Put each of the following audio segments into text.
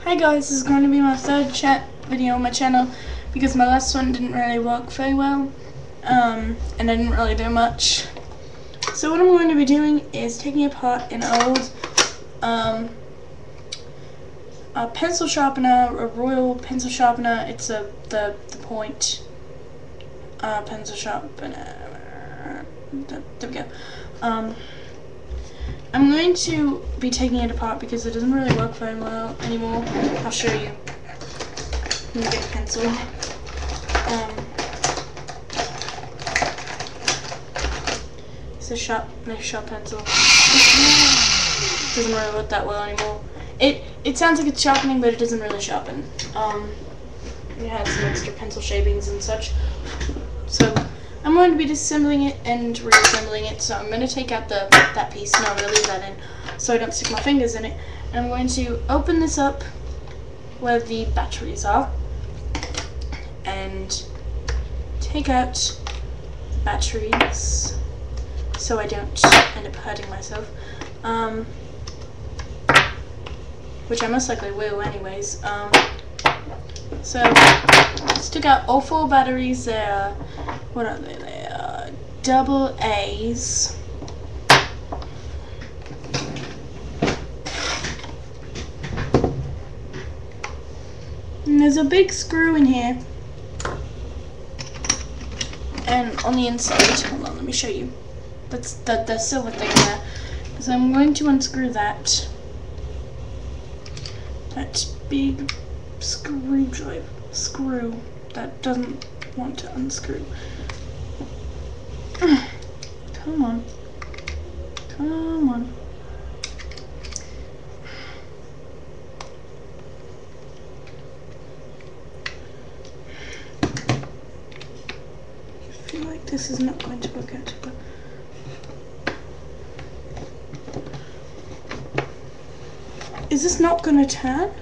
Hi guys, this is going to be my third video on my channel because my last one didn't really work very well and I didn't really do much. So what I'm going to be doing is taking apart an old a pencil sharpener, a royal pencil sharpener. It's the point pencil sharpener. There we go. I'm going to be taking it apart because it doesn't really work very well anymore. I'll show you. Let me get a pencil. It's a nice sharp pencil. It doesn't really work that well anymore. It sounds like it's sharpening, but it doesn't really sharpen. It has some extra pencil shavings and such. So I'm going to be disassembling it and reassembling it. So I'm going to take out that piece, and I'm going to leave that in so I don't stick my fingers in it. And I'm going to open this up where the batteries are and take out the batteries so I don't end up hurting myself. Which I most likely will anyways. So let's take out all 4 batteries. They're, what are they? They are double A's. And there's a big screw in here. And on the inside, hold on, let me show you. That's the silver thing there. So I'm going to unscrew that big screw that doesn't want to unscrew. Come on. Come on. I feel like this is not going to work out. But is this not going to turn?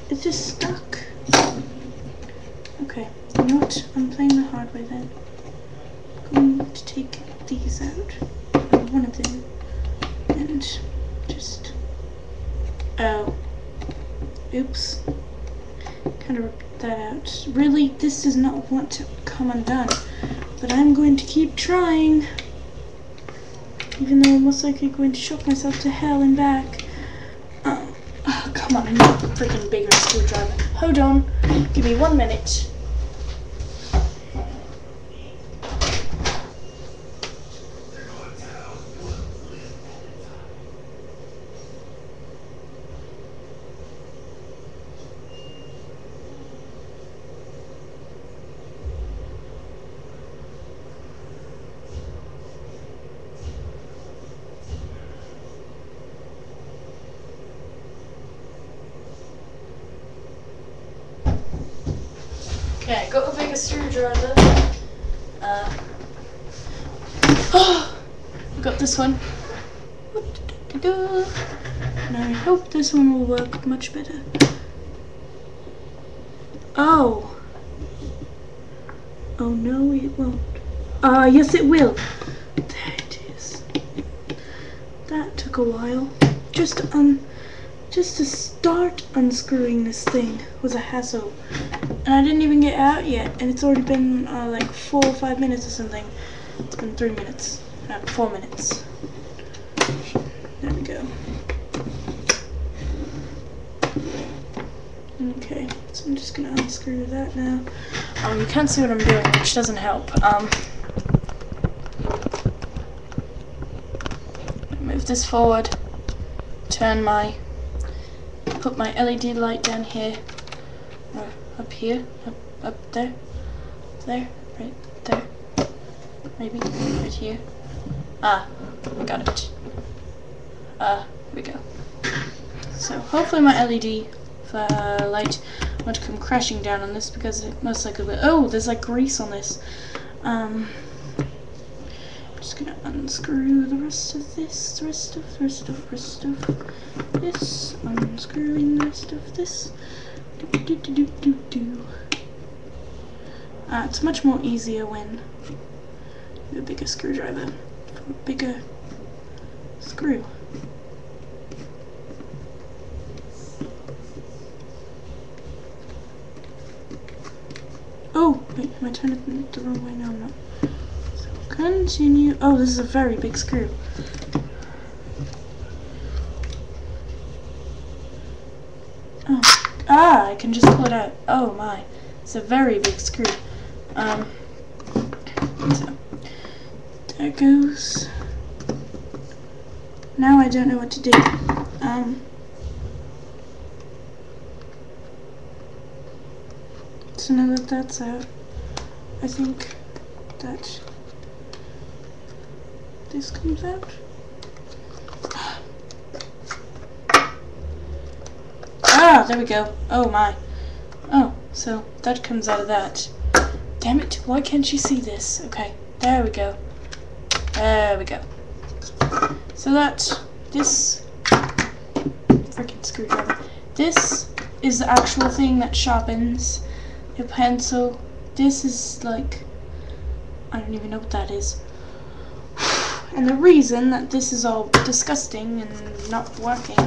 It's just stuck. Okay, you know what? I'm playing the hard way then. I'm going to take these out, one of them, and just, oh, oops, kind of ripped that out. Really, this does not want to come undone, but I'm going to keep trying, even though I'm most likely going to shock myself to hell and back. Oh, come on, I need a freaking bigger screwdriver. Hold on, give me 1 minute. Okay, I got a bigger screwdriver. I got this one. And I hope this one will work much better. Oh. Oh no, it won't. Yes it will. There it is. That took a while. Just to start unscrewing this thing was a hassle. And I didn't even get out yet, and it's already been like 4 or 5 minutes or something. It's been 3 minutes. No, 4 minutes. There we go. Okay, so I'm just gonna unscrew that now. You can't see what I'm doing, which doesn't help. Move this forward. Put my LED light down here. Up here, up there, right there, maybe right here. Got it. Here we go. So hopefully my LED light won't come crashing down on this because it most likely will. Oh, there's like grease on this. I'm just gonna unscrew the rest of this, rest of this, unscrewing the rest of this. It's much more easier when you have a bigger screwdriver, a bigger screw. Wait, am I turning it the wrong way? No, I'm not. So continue. Oh, this is a very big screw. Oh. Ah, I can just pull it out. Oh my. It's a very big screw. So there it goes. Now I don't know what to do. So now that that's out, I think that this comes out. Ah, there we go. Oh my. Oh, so that comes out of that. Damn it, why can't you see this? Okay, there we go. There we go. So this freaking screwdriver. This is the actual thing that sharpens your pencil. This is like, I don't even know what that is. And the reason that this is all disgusting and not working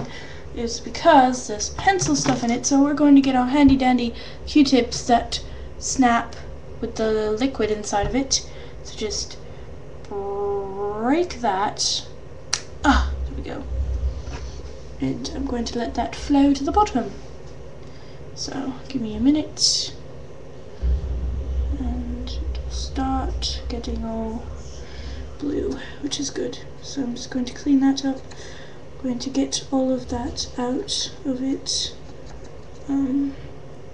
is because there's pencil stuff in it, so we're going to get our handy dandy Q-tips that snap with the liquid inside of it. So just break that. Ah, there we go. And I'm going to let that flow to the bottom. So give me a minute. And it'll start getting all blue, which is good. So I'm just going to clean that up. I'm going to get all of that out of it.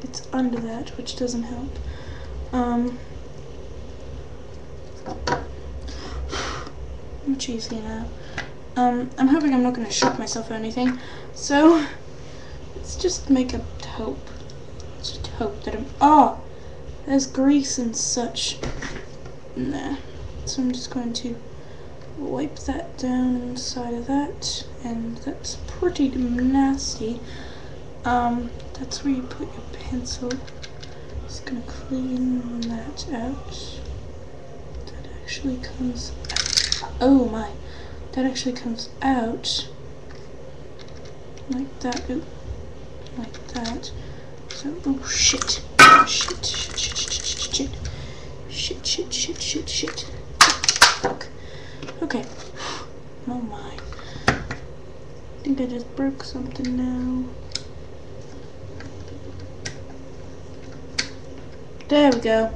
It's under that, which doesn't help. Much easier now. I'm hoping I'm not going to shock myself or anything. So let's just make a hope. Let's just hope that I'm. Oh, there's grease and such in there. So I'm just going to wipe that down inside of that, and that's pretty nasty. That's where you put your pencil. Just gonna clean that out. That actually comes out. Oh my, that actually comes out like that. Ooh, like that. So, oh shit. Shit, shit, shit, shit, shit, shit. Shit, shit, shit, shit, shit. Fuck. Okay. Oh my. I think I just broke something now. There we go.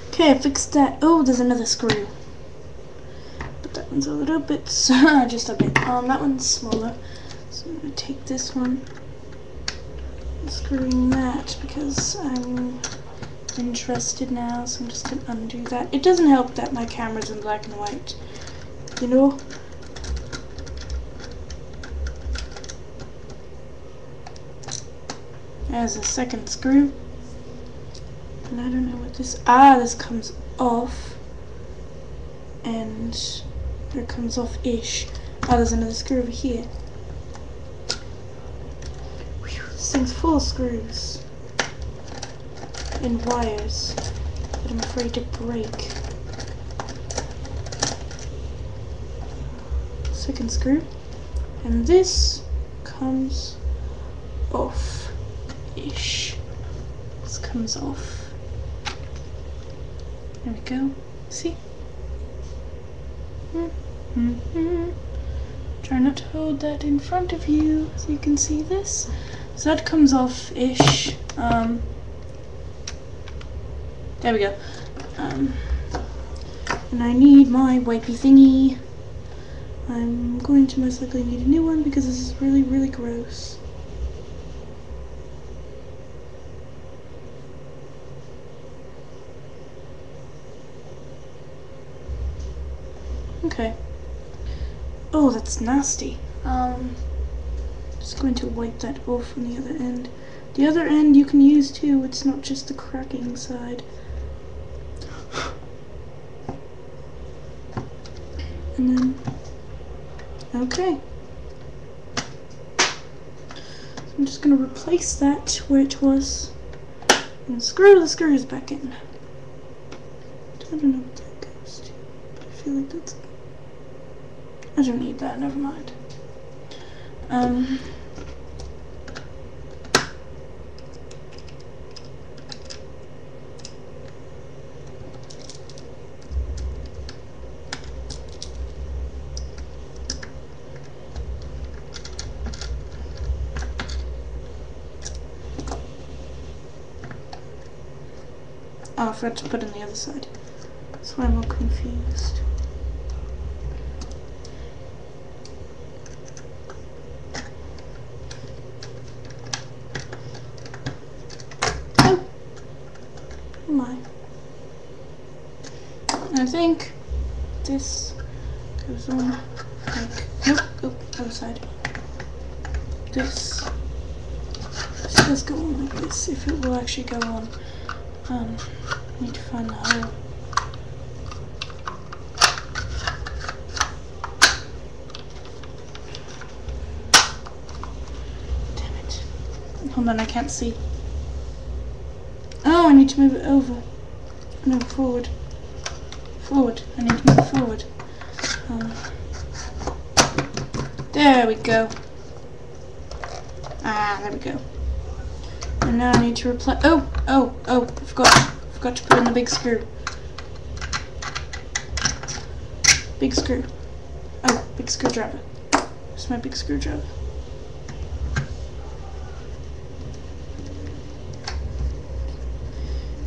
Okay, I fixed that. Oh, there's another screw. But that one's a little bit, just a bit. That one's smaller. So I'm going to take this one and screwing that because I'm interested now. So I'm just going to undo that. It doesn't help that my camera's in black and white, you know? There's a second screw. And I don't know what this, this comes off, and there comes off-ish. There's another screw over here. Whew, this thing's full of screws and wires that I'm afraid to break. Second screw, and this comes off-ish. This comes off. There we go. See? Try not to hold that in front of you so you can see this. So that comes off-ish. There we go. And I need my wipey thingy. I'm going to most likely need a new one because this is really, really gross. Okay. Oh, that's nasty. Just going to wipe that off on the other end. The other end you can use too, it's not just the cracking side. And then, okay. So I'm just going to replace that where it was and screw the screws back in. I don't know what that goes to, but I feel like that's... I don't need that, never mind. Oh, I forgot to put it on the other side. That's why I'm all confused. Oh my. I think this goes on like, nope, oh, other side. This does go on like this, if it will actually go on. Need to find the hole. Damn it. Hold on, I can't see. Oh, I need to move it over. No, forward. Forward. I need to move it forward. There we go. Ah, there we go. And now I need to replace. Oh, I forgot to put in the big screw. Big screw. Oh, big screwdriver. Where's my big screwdriver?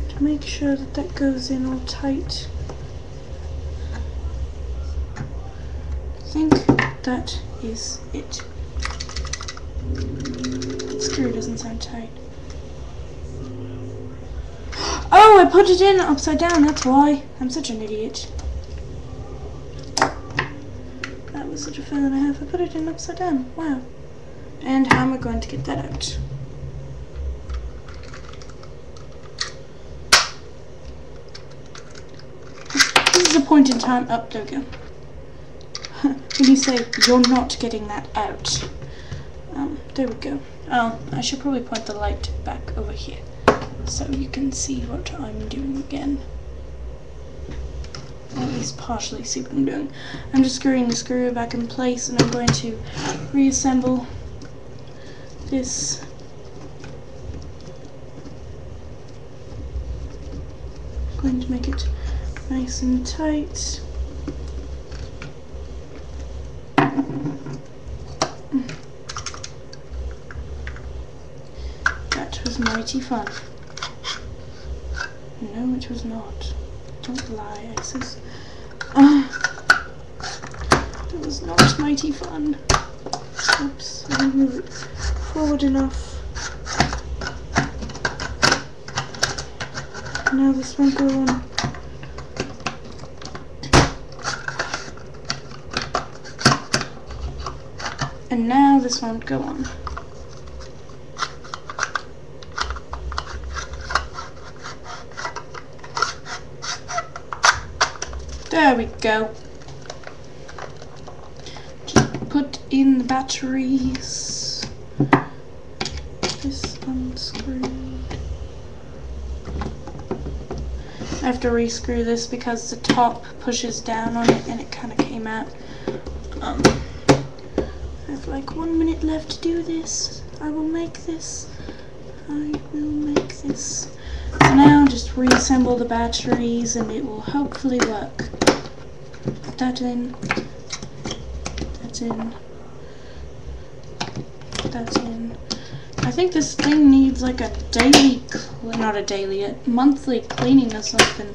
To make sure that that goes in all tight. I think that is it. That screw doesn't sound tight. Oh, I put it in upside down, that's why. I'm such an idiot. That was such a fail and a half. I put it in upside down. Wow. And how am I going to get that out? This is a point in time. Oh, there we go. When you say you're not getting that out. There we go. Oh, I should probably point the light back over here so you can see what I'm doing again. Or at least partially see what I'm doing. I'm just screwing the screw back in place and I'm going to reassemble this. I'm going to make it nice and tight. That was mighty fun. No, it was not. Don't lie, Isis. It was not mighty fun. Oops, I didn't move it forward enough. Now this won't go on. And now this won't go on. There we go. Just put in the batteries. This unscrewed. I have to rescrew this because the top pushes down on it and it kind of came out. I have like 1 minute left to do this. I will make this. I will make this. So now just reassemble the batteries and it will hopefully work. Put that in. That's in. That's in. I think this thing needs like a daily, not a daily, a monthly cleaning or something,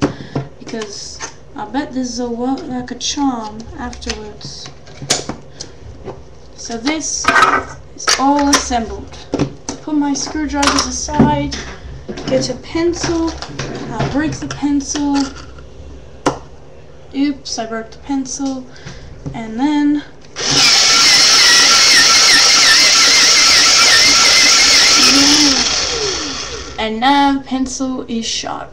because I bet this will work like a charm afterwards. So this is all assembled. Put my screwdrivers aside, get a pencil, I'll break the pencil. Oops, I broke the pencil, and then and now the pencil is sharp.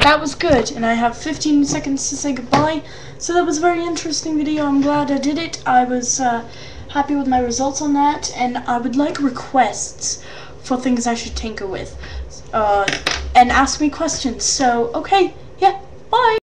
That was good, and I have 15 seconds to say goodbye. So that was a very interesting video. I'm glad I did it. I was happy with my results on that, and I would like requests for things I should tinker with, and ask me questions. So, okay, yeah, bye!